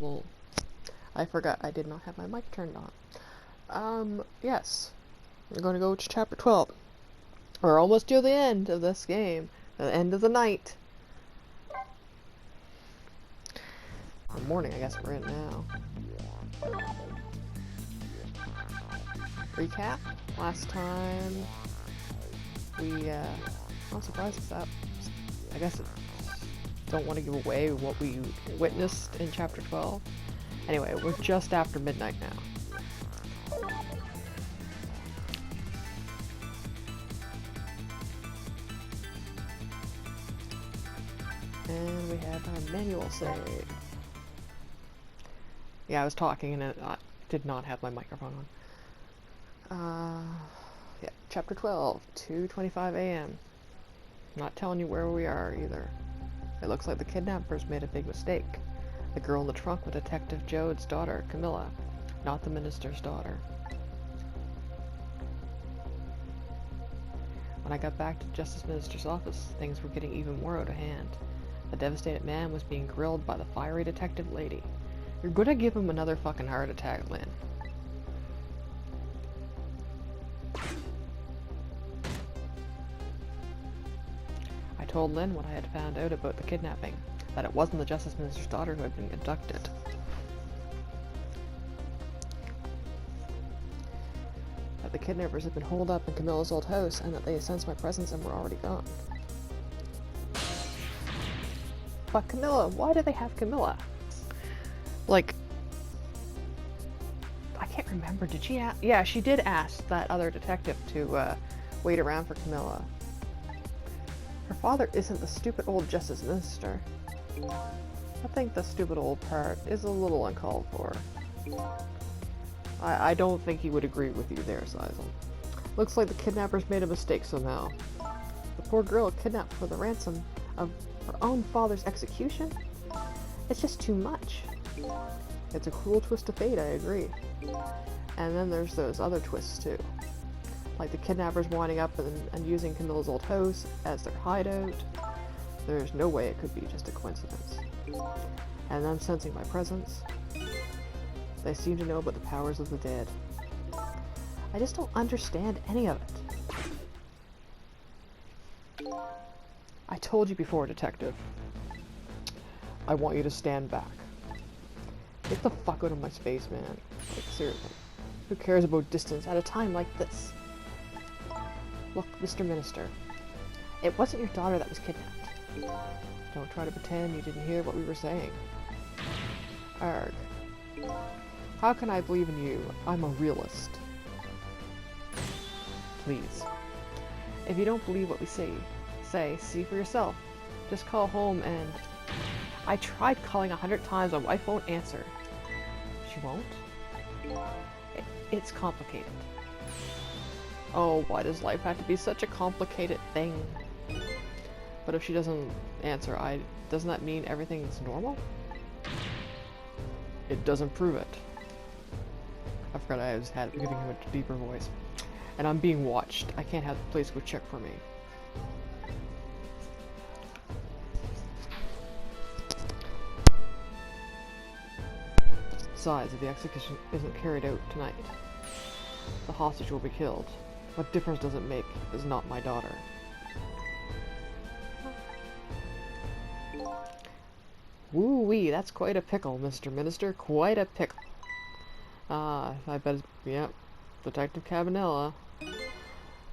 little... I forgot I did not have my mic turned on. Yes. We're going to go to chapter 12. We're almost to the end of this game. The end of the night. Or morning, I guess we're in now. Recap. Last time we, I'm surprised it's that. I guess it don't want to give away what we witnessed in chapter 12. Anyway, we're just after midnight now. And we have our manual save. Yeah, I was talking and I did not have my microphone on. Yeah, chapter 12, 2:25 a.m. Not telling you where we are either. It looks like the kidnappers made a big mistake. The girl in the trunk was Detective Jode's daughter, Camilla, not the minister's daughter. When I got back to the Justice Minister's office, things were getting even more out of hand. The devastated man was being grilled by the fiery detective lady. You're gonna give him another fucking heart attack, Lynn. I told Lynn what I had found out about the kidnapping, that it wasn't the Justice Minister's daughter who had been abducted. That the kidnappers had been holed up in Camilla's old house, and that they sensed my presence and were already gone. But Camilla, why do they have Camilla? Like, I can't remember, did she ask? Yeah, she did ask that other detective to wait around for Camilla. Her father isn't the stupid old Justice Minister. I think the stupid old part is a little uncalled for. I don't think he would agree with you there, Sizel. Looks like the kidnappers made a mistake somehow. The poor girl kidnapped for the ransom of her own father's execution? It's just too much. It's a cruel twist of fate, I agree. And then there's those other twists too. Like the kidnappers winding up and using Camilla's old house as their hideout. There's no way it could be just a coincidence. And them sensing my presence. They seem to know about the powers of the dead. I just don't understand any of it. I told you before, Detective. I want you to stand back. Get the fuck out of my space, man. Like, seriously. Who cares about distance at a time like this? Look, Mr. Minister. It wasn't your daughter that was kidnapped. Don't try to pretend you didn't hear what we were saying. Arg. How can I believe in you? I'm a realist. Please. If you don't believe what we say, see for yourself. Just call home and... I tried calling 100 times, my wife won't answer. She won't? It's complicated. Oh, why does life have to be such a complicated thing? But if she doesn't answer, doesn't that mean everything's normal? It doesn't prove it. I forgot I was giving him a deeper voice. And I'm being watched. I can't have the police go check for me. Besides, if the execution isn't carried out tonight, the hostage will be killed. What difference does it make? It's not my daughter. Woo-wee, that's quite a pickle, Mr. Minister. Quite a pickle. I bet it's... Yep. Detective Cabanela.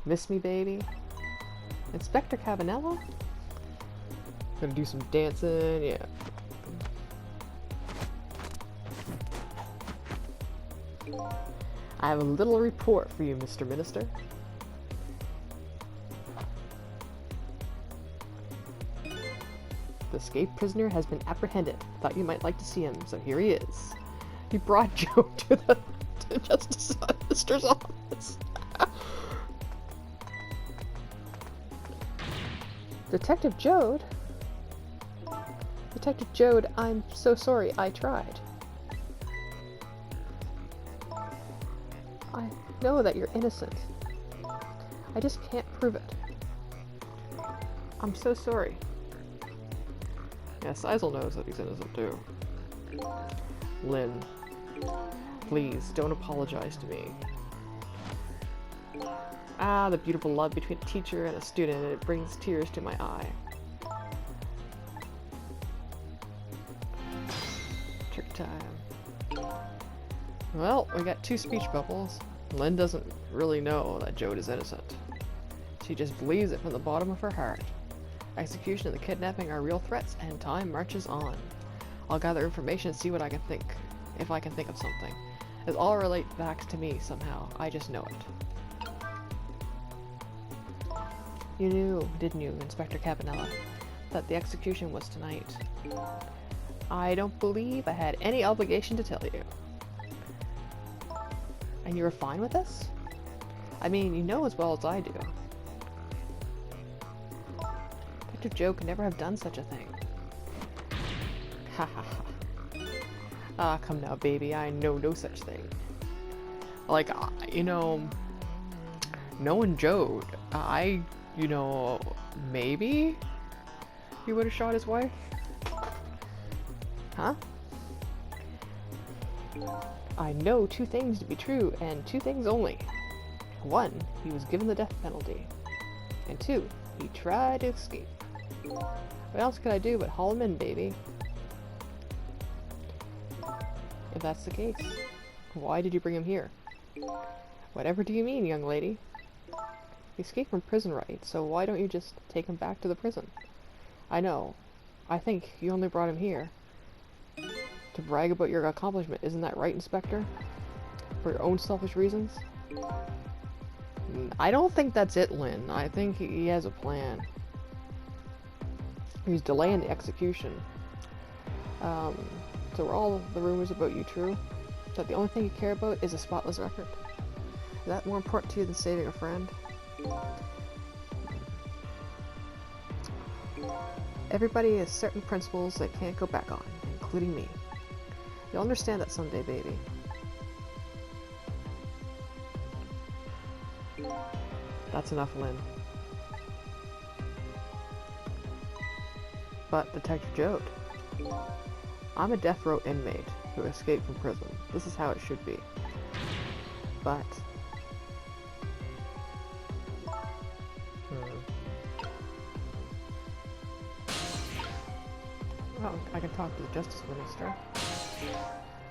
Miss me, baby? Inspector Cabanela? Gonna do some dancing, yeah. I have a little report for you, Mr. Minister. The escaped prisoner has been apprehended. Thought you might like to see him, so here he is. He brought Joe to the Justice Minister's office. Detective Jode? Detective Jode, I'm so sorry, I tried. I know that you're innocent. I just can't prove it. I'm so sorry. Yeah, Sizel knows that he's innocent too. Lynn, please, don't apologize to me. Ah, the beautiful love between a teacher and a student, it brings tears to my eye. Trick time. Well, we got 2 speech bubbles. Lynn doesn't really know that Jode is innocent. She just believes it from the bottom of her heart. Execution and the kidnapping are real threats, and time marches on. I'll gather information and see what I can think, if I can think of something. It all relates back to me somehow. I just know it. You knew, didn't you, Inspector Campanella, that the execution was tonight? I don't believe I had any obligation to tell you. And you were fine with this? I mean, you know as well as I do. Dr. Joe could never have done such a thing. Ha ha ha. Ah, come now, baby, I know no such thing. Like, you know, knowing Jode, you know, maybe he would have shot his wife? Huh? I know 2 things to be true, and 2 things only. 1, he was given the death penalty. And 2, he tried to escape. What else could I do but haul him in, baby? If that's the case, why did you bring him here? Whatever do you mean, young lady? He escaped from prison, right? So why don't you just take him back to the prison? I know. I think you only brought him here to brag about your accomplishment. Isn't that right, Inspector? For your own selfish reasons? I don't think that's it, Lynn. I think he has a plan. He's delaying the execution. So are all the rumors about you true? That the only thing you care about is a spotless record? Is that more important to you than saving a friend? Everybody has certain principles they can't go back on, including me. You'll understand that someday, baby. That's enough, Lynn. But Detective Jode, I'm a death row inmate who escaped from prison. This is how it should be. But well, I can talk to the Justice Minister.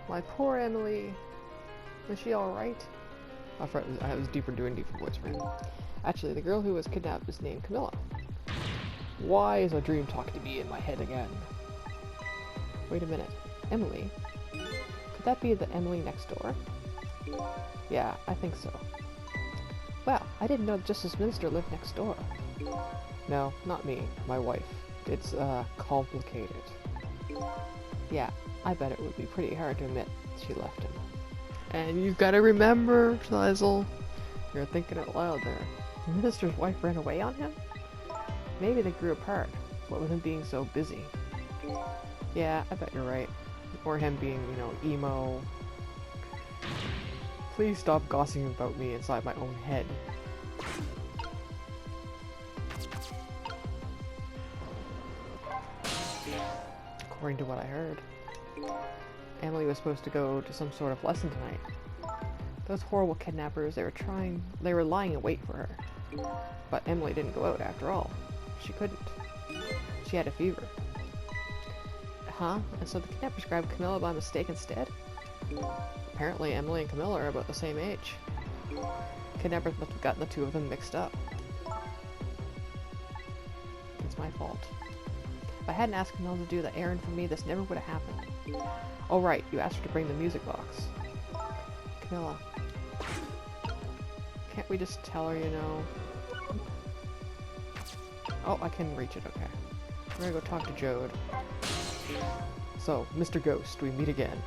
My poor Emily. Is she alright? I was deeper doing deeper voice for him. Actually, the girl who was kidnapped is named Camilla. Why is a dream talking to me in my head again? Wait a minute. Emily? Could that be the Emily next door? Yeah, I think so. Wow, I didn't know the Justice Minister lived next door. No, not me. My wife. It's, complicated. Yeah, I bet it would be pretty hard to admit she left him. And you've got to remember, Lizel, you're thinking out loud there. The minister's wife ran away on him? Maybe they grew apart, what with him being so busy. Yeah, I bet you're right. Or him being, you know, emo. Please stop gossiping about me inside my own head. According to what I heard, Emily was supposed to go to some sort of lesson tonight. Those horrible kidnappers, they were lying in wait for her. But Emily didn't go out after all. She couldn't. She had a fever. Huh? And so the kidnappers grabbed Camilla by mistake instead? Apparently Emily and Camilla are about the same age. Kidnappers must have gotten the 2 of them mixed up. It's my fault. If I hadn't asked Camilla to do the errand for me, this never would have happened. Oh right, you asked her to bring the music box. Camilla. Can't we just tell her, you know? Oh, I can reach it, okay. We're gonna go talk to Jode. So, Mr. Ghost, we meet again.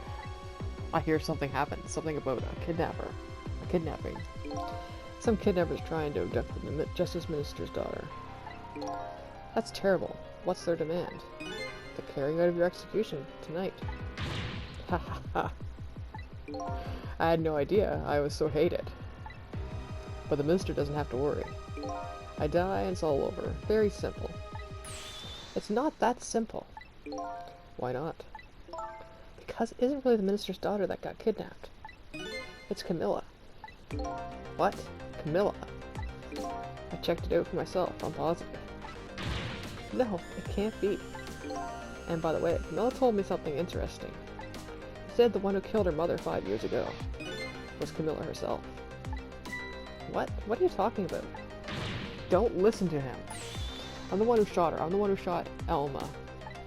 I hear something happened. Something about a kidnapper. A kidnapping. Some kidnappers trying to abduct the Justice Minister's daughter. That's terrible. What's their demand? The carrying out of your execution tonight. Ha ha ha. I had no idea I was so hated. But the minister doesn't have to worry. I die and it's all over. Very simple. It's not that simple. Why not? isn't really the minister's daughter that got kidnapped. It's Camilla. What? Camilla? I checked it out for myself, I'm positive. No, it can't be. And by the way, Camilla told me something interesting. She said the one who killed her mother 5 years ago was Camilla herself. What? What are you talking about? Don't listen to him. I'm the one who shot her. I'm the one who shot Elma.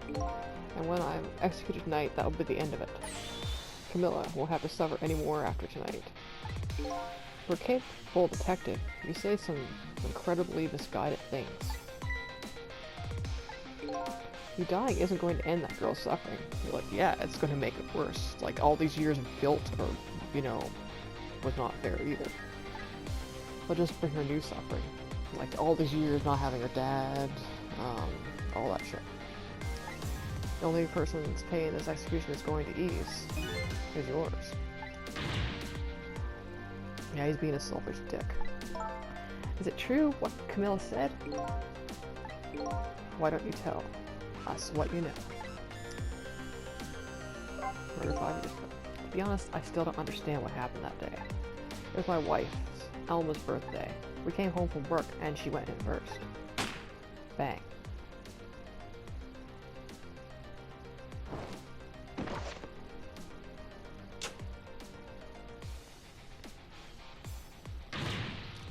And when I'm executed tonight, that'll be the end of it. Camilla won't have to suffer any more after tonight. For a capable detective, you say some incredibly misguided things. You dying isn't going to end that girl's suffering. You're like, yeah, it's going to make it worse. Like, all these years of guilt or, you know, was not fair either. But just bring her new suffering. Like, all these years not having her dad, all that shit. The only person's pain this execution is going to ease is yours. Yeah, he's being a selfish dick. Is it true what Camilla said? Why don't you tell us what you know? Murder 5 years ago. To be honest, I still don't understand what happened that day. It was my wife's, Elma's birthday. We came home from work and she went in first. Bang.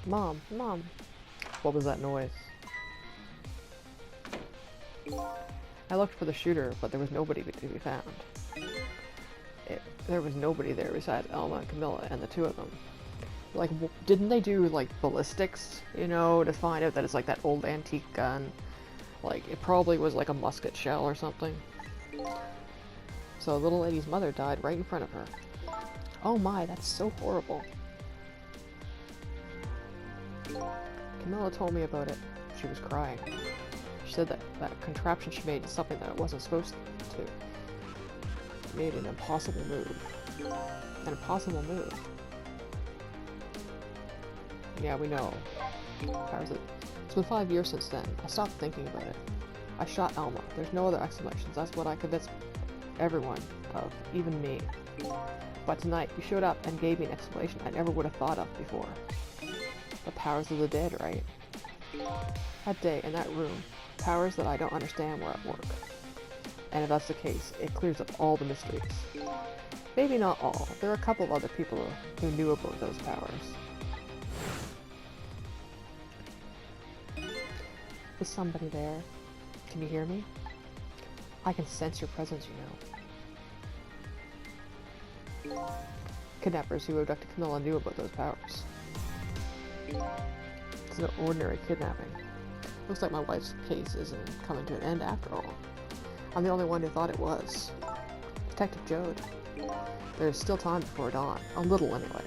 Mom, Mom. What was that noise? I looked for the shooter, but there was nobody to be found. There was nobody there besides Elma and Camilla and the two of them. Like, didn't they do, like, ballistics, you know, to find out that it's, like, that old antique gun? Like, it probably was, like, a musket shell or something. So the little lady's mother died right in front of her. Oh my, that's so horrible. Camilla told me about it. She was crying. She said that that contraption she made is something that it wasn't supposed to. It made an impossible move. An impossible move. Yeah, we know. It's been 5 years since then. I stopped thinking about it. I shot Elma. There's no other explanations. That's what I convinced everyone of, even me. But tonight, you showed up and gave me an explanation I never would have thought of before. The powers of the dead, right? That day, in that room, powers that I don't understand were at work. And if that's the case, it clears up all the mysteries. Maybe not all. There are a couple of other people who knew about those powers. Is somebody there? Can you hear me? I can sense your presence, you know. Kidnappers who abducted Camilla knew about those powers. It's no ordinary kidnapping. Looks like my wife's case isn't coming to an end after all. I'm the only one who thought it was. Detective Jode. There's still time before dawn. A little, anyway.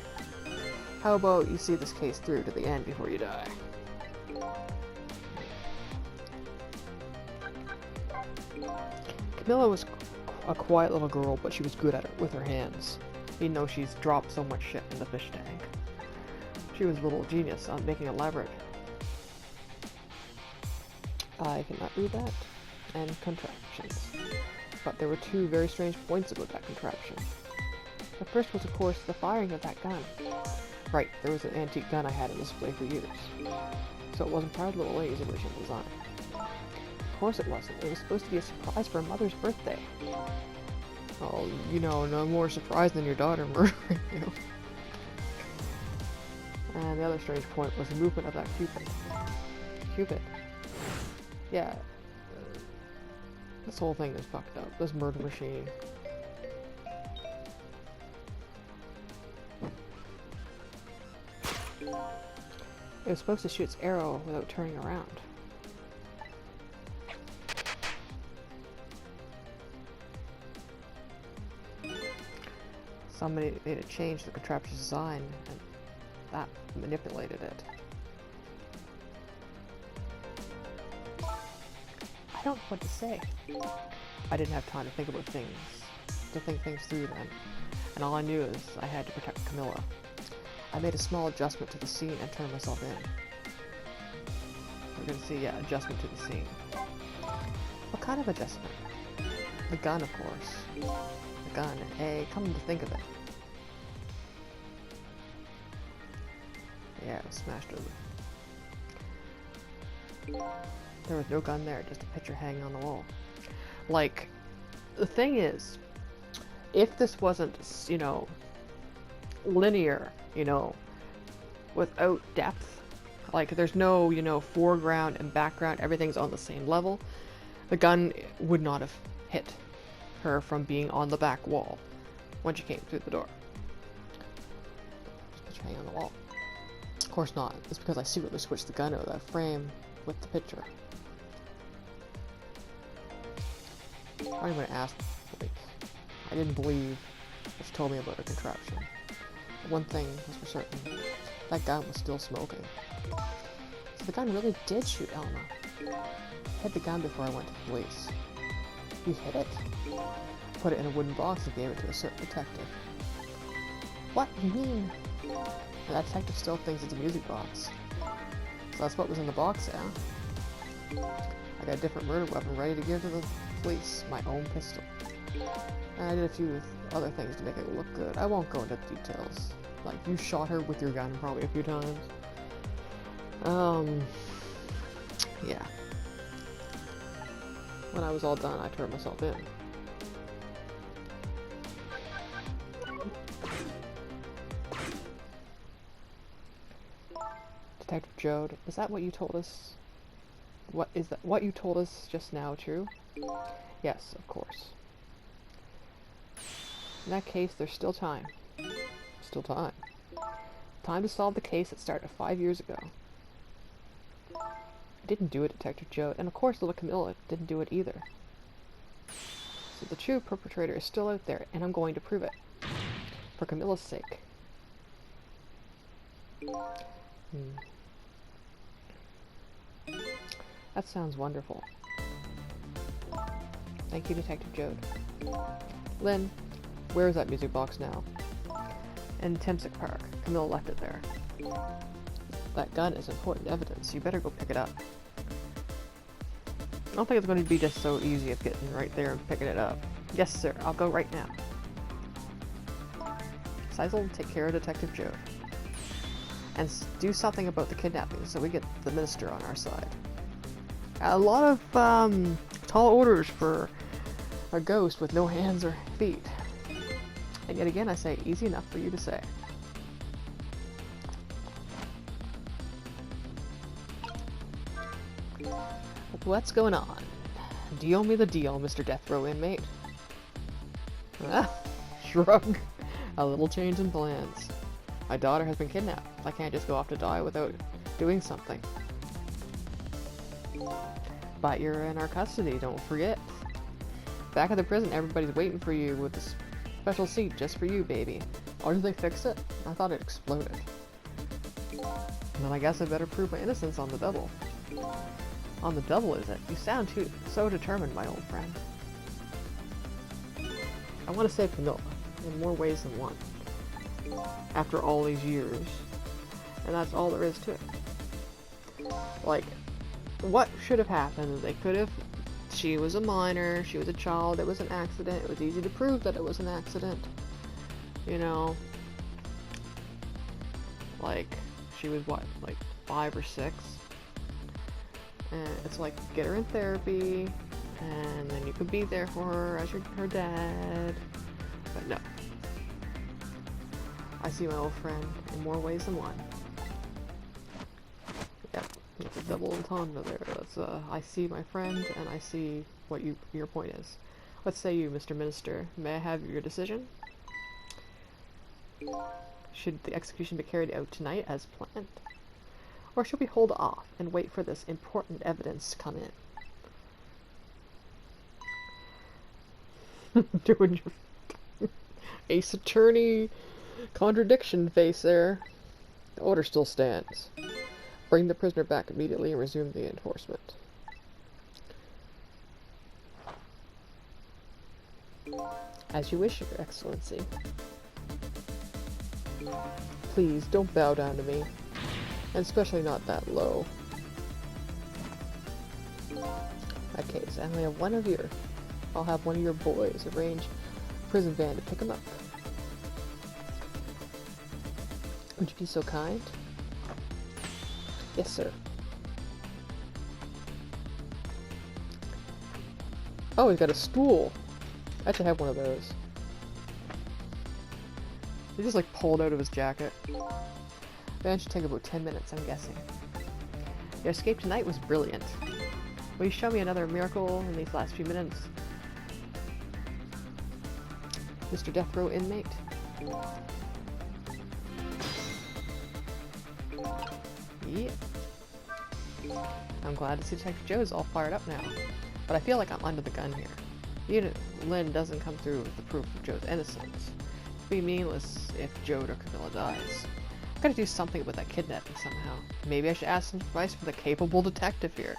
How about you see this case through to the end before you die? Camilla was a quiet little girl, but she was good at it with her hands. Even though she's dropped so much shit in the fish tank. She was a little genius on making a leverage. I cannot read that. And contraptions. But there were two very strange points about that contraption. The first was, of course, the firing of that gun. Right, there was an antique gun I had in display for years. So it wasn't part of the little lady's original design. Of course it wasn't. It was supposed to be a surprise for her mother's birthday. Well, you know, no more surprise than your daughter murdering you. And the other strange point was the movement of that Cupid. Cupid. Yeah. This whole thing is fucked up. This murder machine. It was supposed to shoot its arrow without turning around. Somebody made a change to the contraption's design, and that manipulated it. I don't know what to say. I didn't have time to think about things, to think things through then, and all I knew is I had to protect Camilla. I made a small adjustment to the scene and turned myself in. We're gonna see, yeah, adjustment to the scene. What kind of adjustment? The gun, of course. the gun, and hey, come to think of it. Yeah, it was smashed over. There was no gun there, just a picture hanging on the wall. Like, the thing is, if this wasn't, you know, linear, you know, without depth, like there's no, you know, foreground and background, everything's on the same level, the gun would not have hit her from being on the back wall when she came through the door. Just picture hanging on the wall. Of course not. It's because I secretly switched the gun out of that frame with the picture. I'm gonna ask, like, I didn't believe what she told me about her contraption. But one thing was for certain, that gun was still smoking. So the gun really did shoot Elma. I hid the gun before I went to the police. You hid it? Put it in a wooden box and gave it to a certain detective. What? You mean? And that detective still thinks it's a music box. So that's what was in the box, yeah? I got a different murder weapon ready to give to the police, my own pistol. And I did a few other things to make it look good. I won't go into details. Like, you shot her with your gun probably a few times. Yeah. When I was all done, I turned myself in. Detective Jode, is that what you told us? What you told us just now true? Yes, of course. In that case, there's still time. Still time. Time to solve the case that started 5 years ago. I didn't do it, Detective Jode, and of course little Camilla didn't do it either. So the true perpetrator is still out there, and I'm going to prove it. For Camilla's sake. That sounds wonderful. Thank you, Detective Jode. Lynn, where is that music box now? In Timsic Park. Camilla left it there. That gun is important evidence. You better go pick it up. I don't think it's going to be just so easy of getting right there and picking it up. Yes, sir. I'll go right now. Sizel, take care of Detective Jode. And do something about the kidnapping so we get the minister on our side. A lot of tall orders for a ghost with no hands or feet. And yet again I say, easy enough for you to say. What's going on? Deal me the deal, Mr. Death Row inmate. Ah, shrug. A little change in plans. My daughter has been kidnapped. I can't just go off to die without doing something. But you're in our custody, don't forget. Back at the prison, everybody's waiting for you with a special seat just for you, baby. Or did they fix it? I thought it exploded. Then I guess I better prove my innocence on the double. On the double, is it? You sound so determined, my old friend. I want to save Camilla, in more ways than one. After all these years. And that's all there is to it. Like, what should have happened? They could have... She was a minor, she was a child, it was an accident, it was easy to prove that it was an accident. You know? Like, she was what, like 5 or 6? And it's like, get her in therapy, and then you could be there for her as her dad. But no. I see my old friend in more ways than one. Yep, it's a double entendre there. That's I see my friend, and I see what your point is. What say you, Mr. Minister? May I have your decision? Should the execution be carried out tonight as planned? Or should we hold off and wait for this important evidence to come in? Doing your Ace Attorney contradiction face there. The order still stands. Bring the prisoner back immediately and resume the enforcement. As you wish, Your Excellency. Please, don't bow down to me. And especially not that low. In that case, I'll have one of your boys arrange prison van to pick him up. Would you be so kind? Yes, sir. Oh, he's got a stool. I should have one of those. He just like pulled out of his jacket. That should take about 10 minutes, I'm guessing. Your escape tonight was brilliant. Will you show me another miracle in these last few minutes? Mr. Death Row inmate? Yeah. I'm glad to see Detective Joe's all fired up now. But I feel like I'm under the gun here. Even if Lynn doesn't come through with the proof of Joe's innocence, it'd be meaningless if Joe or Camilla dies. I've got to do something about that kidnapping somehow. Maybe I should ask some advice from the capable detective here.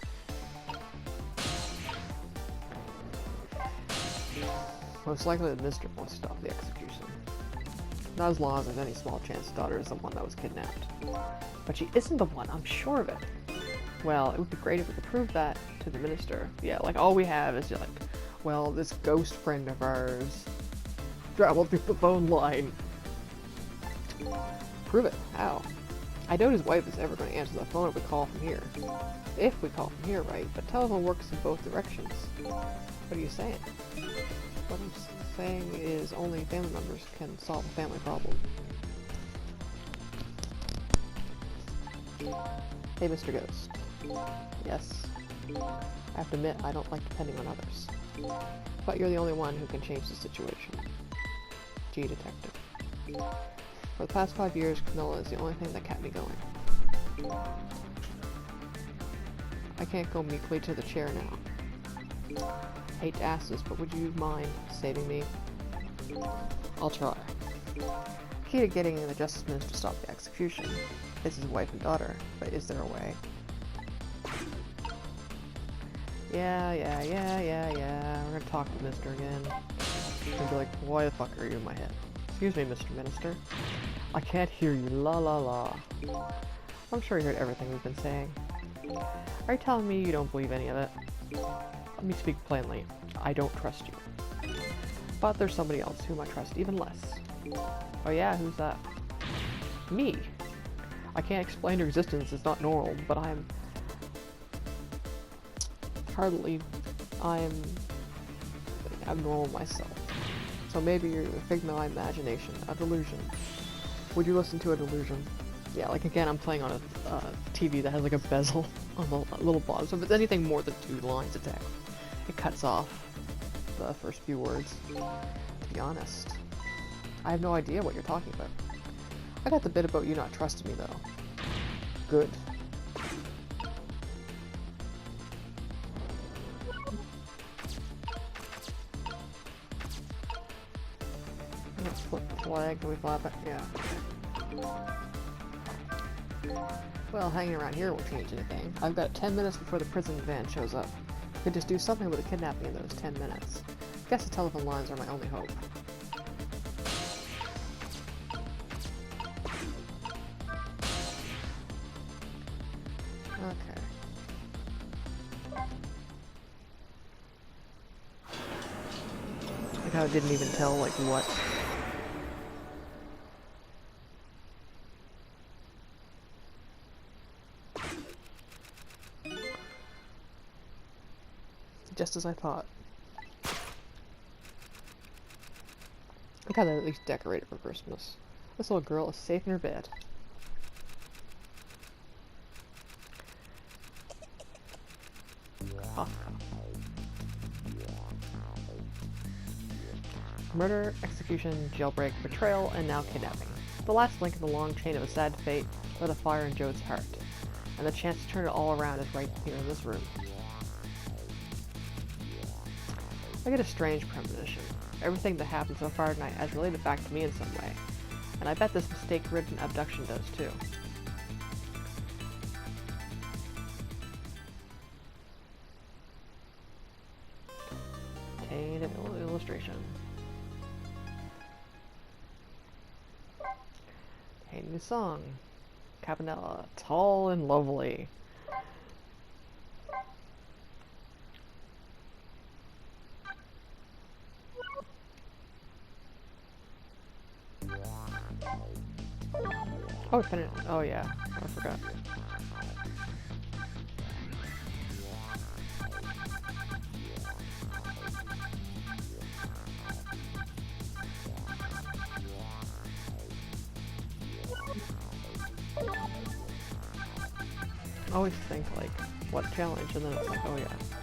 Most likely the minister won't stop the execution. Not as long as there's any small chance his daughter is the one that was kidnapped. But she isn't the one, I'm sure of it. Well, it would be great if we could prove that to the minister. Yeah, like all we have is like, well, this ghost friend of ours traveled through the phone line. Prove it. How? I doubt his wife is ever going to answer the phone if we call from here. If we call from here, right? But telephone works in both directions. What are you saying? What I'm saying is only family members can solve a family problem. Hey, Mr. Ghost. Yes. I have to admit, I don't like depending on others. But you're the only one who can change the situation. Gee, detective. For the past 5 years, Camilla is the only thing that kept me going. I can't go meekly to the chair now. Hate to ask this, but would you mind saving me? I'll try. Key to getting the Justice Minister to stop the execution is his wife and daughter, but is there a way? Yeah. We're gonna talk to Mister again. He's gonna be like, why the fuck are you in my head? Excuse me, Mr. Minister. I can't hear you, la la la. I'm sure you heard everything we've been saying. Are you telling me you don't believe any of it? Let me speak plainly. I don't trust you. But there's somebody else whom I trust even less. Oh yeah, who's that? Me. I can't explain your existence, it's not normal, but I'm abnormal myself. So maybe you're a figment of my imagination, a delusion. Would you listen to a delusion? Yeah, like again, I'm playing on a TV that has like a bezel on the little bottom, so if it's anything more than 2 lines of text, it cuts off the first few words. To be honest, I have no idea what you're talking about. I got the bit about you not trusting me though. Good. Let's flip the flag. Can we flap it? Yeah. Well, hanging around here won't change anything. I've got 10 minutes before the prison van shows up. I could just do something with the kidnapping in those 10 minutes. I guess the telephone lines are my only hope. Okay. Like how it didn't even tell, like, what. Just as I thought. I gotta at least decorate it for Christmas. This little girl is safe in her bed. Ah. Murder, execution, jailbreak, betrayal, and now kidnapping. The last link in the long chain of a sad fate lit a fire in Joe's heart. And the chance to turn it all around is right here in this room. I get a strange premonition. Everything that happened so far tonight has related back to me in some way. And I bet this mistake-ridden abduction does too. Obtain an illustration. A new song. Cabanella, tall and lovely. Oh, oh yeah, I forgot. I always think like, what challenge? And then it's like, oh yeah.